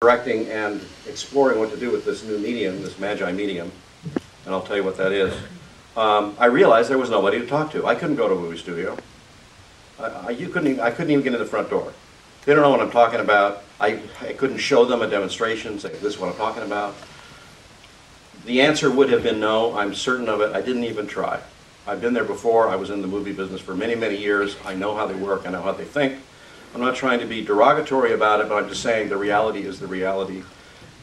directing and exploring what to do with this new medium, this Magi medium, and I'll tell you what that is, I realized there was nobody to talk to. I couldn't go to a movie studio. I couldn't even get in the front door. They don't know what I'm talking about. I couldn't show them a demonstration, say, this is what I'm talking about. The answer would have been no, I'm certain of it. I didn't even try. I've been there before. I was in the movie business for many, many years. I know how they work. I know how they think. I'm not trying to be derogatory about it, but I'm just saying the reality is the reality.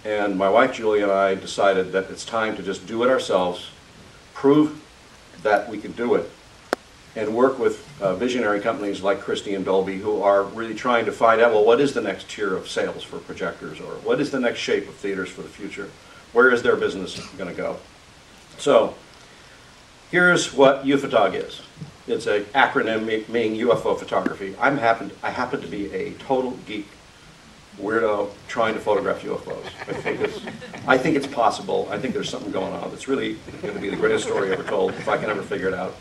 And my wife, Julie, and I decided that it's time to just do it ourselves, prove that we can do it, and work with visionary companies like Christie and Dolby, who are really trying to find out, well, what is the next tier of sales for projectors, or what is the next shape of theaters for the future? Where is their business going to go? So here's what UFOTOG is. It's an acronym meaning UFO photography. I happen to be a total geek, weirdo, trying to photograph UFOs. I think it's possible. I think there's something going on that's really going to be the greatest story ever told, if I can ever figure it out.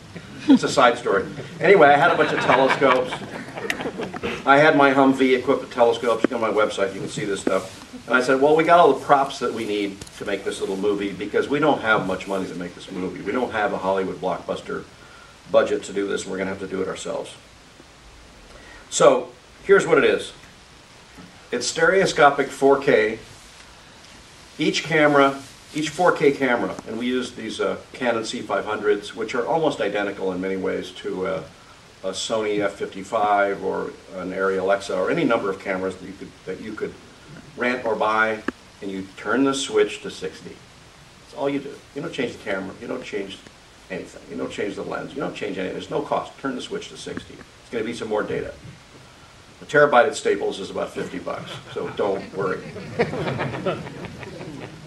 It's a side story. Anyway, I had a bunch of telescopes. I had my Humvee equipped with telescopes. On my website, you can see this stuff. And I said, well, we got all the props that we need to make this little movie because we don't have much money to make this movie. We don't have a Hollywood blockbuster budget to do this, and we're going to have to do it ourselves. So here's what it is. It's stereoscopic 4K. Each camera, each 4K camera, and we use these Canon C500s, which are almost identical in many ways to a Sony F55 or an Arri Alexa or any number of cameras that you could rent or buy, and you turn the switch to 60. That's all you do. You don't change the camera. You don't change anything. You don't change the lens. You don't change anything. There's no cost. Turn the switch to 60. It's going to be some more data. A terabyte at Staples is about 50 bucks, so don't worry.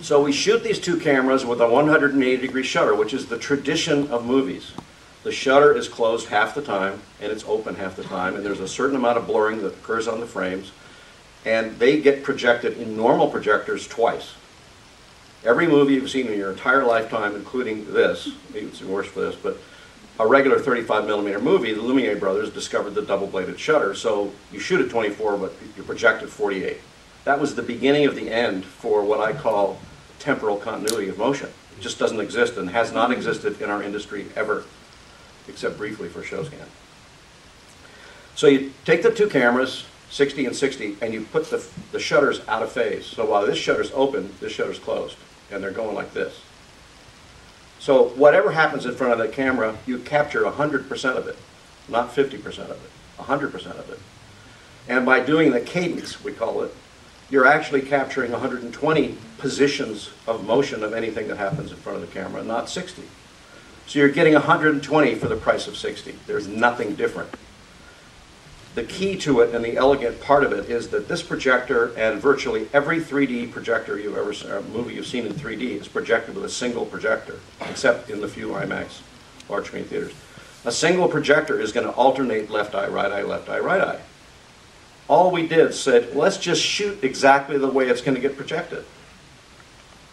So we shoot these two cameras with a 180-degree shutter, which is the tradition of movies. The shutter is closed half the time, and it's open half the time, and there's a certain amount of blurring that occurs on the frames, and they get projected in normal projectors twice. Every movie you've seen in your entire lifetime, including this, maybe it's worse for this, but a regular 35mm movie, the Lumiere brothers discovered the double-bladed shutter, so you shoot at 24, but you project at 48. That was the beginning of the end for what I call temporal continuity of motion. It just doesn't exist and has not existed in our industry ever, except briefly for ShowScan. So you take the two cameras, 60 and 60, and you put the shutters out of phase. So while this shutter's open, this shutter's closed, and they're going like this. So whatever happens in front of the camera, you capture 100% of it, not 50% of it, 100% of it. And by doing the cadence, we call it, you're actually capturing 120 positions of motion of anything that happens in front of the camera, not 60. So you're getting 120 for the price of 60. There's nothing different. The key to it and the elegant part of it is that this projector and virtually every 3D projector you've ever seen, movie you've seen in 3D is projected with a single projector, except in the few IMAX large screen theaters. A single projector is going to alternate left eye, right eye, left eye, right eye. All we did said, let's just shoot exactly the way it's going to get projected.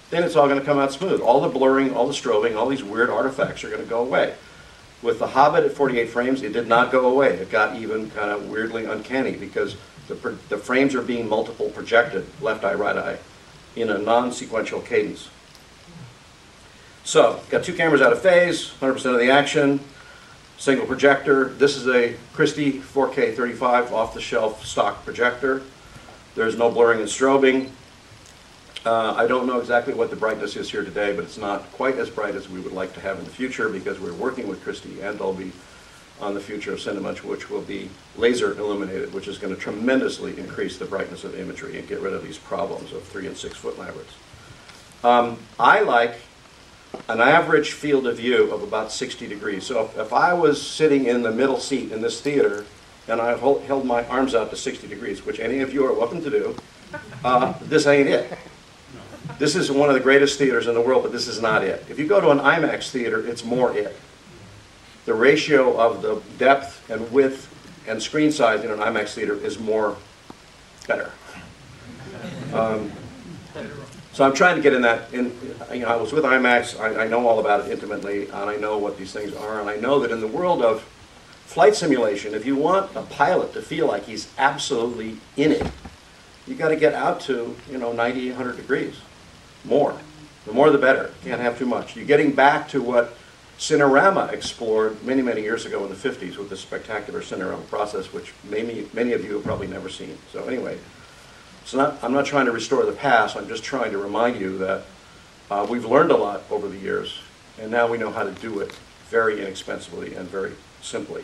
Then it's all going to come out smooth. All the blurring, all the strobing, all these weird artifacts are going to go away. With The Hobbit at 48 frames, it did not go away. It got even kind of weirdly uncanny because the frames are being multiple projected, left eye, right eye, in a non-sequential cadence. So, got two cameras out of phase, 100% of the action, single projector. This is a Christie 4K 35 off-the-shelf stock projector. There's no blurring and strobing. I don't know exactly what the brightness is here today, but it's not quite as bright as we would like to have in the future because we're working with Christie and Dolby on the future of cinema, which will be laser illuminated, which is going to tremendously increase the brightness of imagery and get rid of these problems of 3- and 6-foot lamberts. I like an average field of view of about 60 degrees. So if I was sitting in the middle seat in this theater and I held my arms out to 60 degrees, which any of you are welcome to do, this ain't it. This is one of the greatest theaters in the world, but this is not it. If you go to an IMAX theater, it's more it. The ratio of the depth and width and screen size in an IMAX theater is more better. So I'm trying to get in that. I was with IMAX. I know all about it intimately, and I know what these things are, and I know that in the world of flight simulation, if you want a pilot to feel like he's absolutely in it, you got to get out to, 90, 100 degrees, more. The more the better. You can't have too much. You're getting back to what Cinerama explored many, many years ago in the 50s with this spectacular Cinerama process, which many of you have probably never seen. So anyway, I'm not trying to restore the past. I'm just trying to remind you that we've learned a lot over the years, and now we know how to do it very inexpensively and very simply.